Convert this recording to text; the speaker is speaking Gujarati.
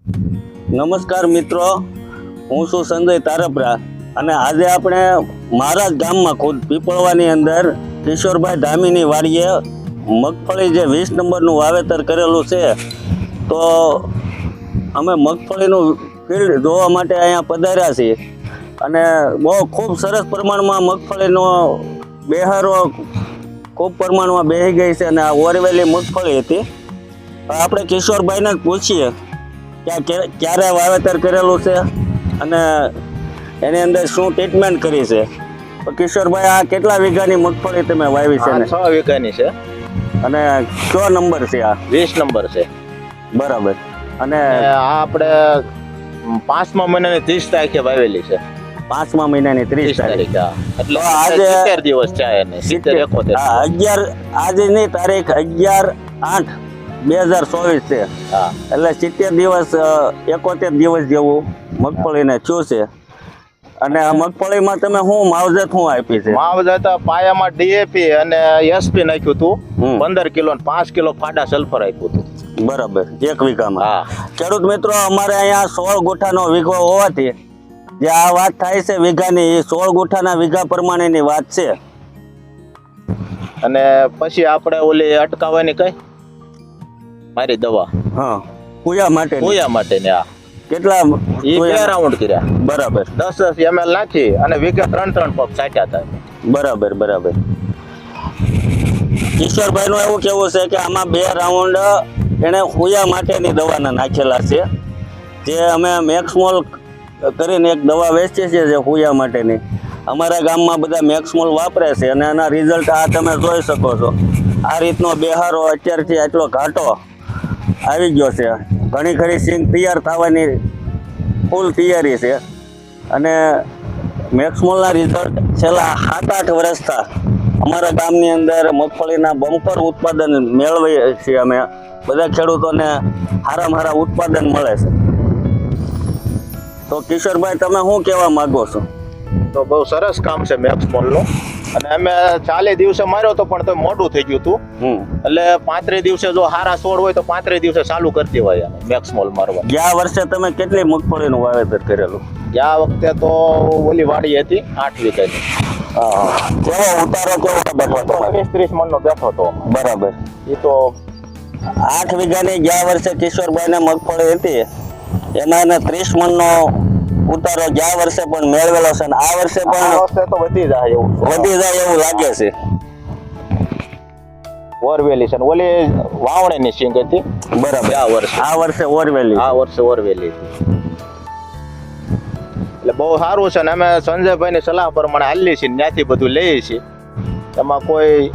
નમસ્કાર મિત્રો, હું છું સંજય તારપરા અને આજે આપણે મારા જ ગામમાં ખુદ પીપળવાની અંદર કિશોરભાઈ ધામીની વાડીએ મગફળી જે 20 નંબરનું વાવેતર કરેલું છે, તો અમે મગફળીનું ફિલ્ડ જોવા માટે અહીંયા પધાર્યા છીએ અને બહુ ખૂબ સરસ પ્રમાણમાં મગફળીનો બેહારો ખૂબ પ્રમાણમાં બેહી ગઈ છે અને આ ઓરવેલી મગફળી હતી. આપણે કિશોરભાઈને જ પૂછીએ કે ક્યારે વાવેતર કરેલું છે અને એની અંદર શું ટ્રીટમેન્ટ કરી છે. તો કિશોરભાઈ, આ કેટલા વીઘાની મગફળી તમે વાવી છે? 6 વીઘાની છે અને કયો નંબર છે? આ 20 નંબર છે. બરાબર. અને આ આપણે 5મા મહિનાની 30 તારીખે વાવેલી છે. 5મા મહિનાની 30 તારીખ. એટલે આજે 70 દિવસ છે એને. 70 71. હા, 11 આજની તારીખ 11/8/2024 છે. હા, એટલે 70 દિવસ 71 દિવસ જેવું મગફળીને થયું છે. અને આ મગફળીમાં તમે શું માવજત શું આપી છે? માવજત પાયામાં ડીએપી અને એસપી નાખ્યું હતું. 15 કિલો અને 5 કિલો ફાડા સલ્ફર આપ્યું હતું. બરાબર, 1 વીઘામાં. હા. ખેડૂત મિત્રો, અમારે અહીંયા 16 ગુઠાનો વીઘો હોવાથી જે આ વાત થાય છે વીઘાની, એ 16 ગુઠાના વીઘા પ્રમાણેની વાત છે. અને પછી આપણે ઓલી અટકાવવાની કઈ મારી દવા, હા, કુયા માટે. કોયા માટેની. આ કેટલા? એ 2 રાઉન્ડ કર્યા. બરાબર. 10 ml નાખી અને વીઘે 3 પંપ છાંટ્યા હતા. બરાબર બરાબર. કિશોરભાઈનું એવું કેવું છે કે આમાં 2 રાઉન્ડ એને કુયા માટેની દવાના નાખેલા છે. જે અમે મેક્સમોલ કરીને એક દવા વેચીએ છીએ જે કુયા માટેની. અમારા ગામમાં બધા મેક્સમોલ વાપરે છે અને એના રિઝલ્ટ આ તમે જોઈ શકો છો. આ રીતનો બેહારો અત્યારથી આટલો ઘાટો આવી ગયો છે. ઘણી ખરી સિંગ તૈયાર થવાની ફૂલ તૈયારી છે. અને મેક્સમોલના રિઝલ્ટ છેલ્લા 7-8 વર્ષથી અમારા ગામની અંદર મગફળીના બમ્પર ઉત્પાદન મેળવીએ છીએ. અમે બધા ખેડૂતોને સારામાં સારા ઉત્પાદન મળે છે. તો કિશોરભાઈ, તમે શું કહેવા માંગો છો? તો બહુ સરસ કામ છે મેક્સમોલનું. અને અમે 40 દિવસે માર્યો તો પણ તો મોડું થઈ ગયું હતું. એટલે 35 દિવસે જો હારા છોડ હોય તો 35 દિવસે ચાલુ કરી દેવાય મેક્સમોલ મારવા. ગયા વર્ષે તમે કેટલી મગફળીનું વાવેતર કરેલું? ગયા વખતે તો ઓલી વાડી હતી 8 વીઘાની. કેવો ઉતારો કેવો બેઠો હતો? 20-30 મણનો બેઠો હતો. બરાબર. એ તો 8 વીઘાની ગયા વર્ષે કિશોરભાઈને મગફળી હતી, એમાં એને 30 મણનો ઉતારો ગયા વર્ષે પણ મેળવેલો છે. અને આ વર્ષે પણ તો વધી જાય એવું લાગે છે. ઓરવેલી છે ને ઓલી વાવણીની સિંગ હતી. બરાબર. આ વર્ષે ઓરવેલી. ઓરવેલી હતી. એટલે બહુ સારું છે ને અમે સંજયભાઈની સલાહ પ્રમાણે હાલીએ છીએ, ત્યાંથી બધું લઈએ છીએ. એમાં કોઈ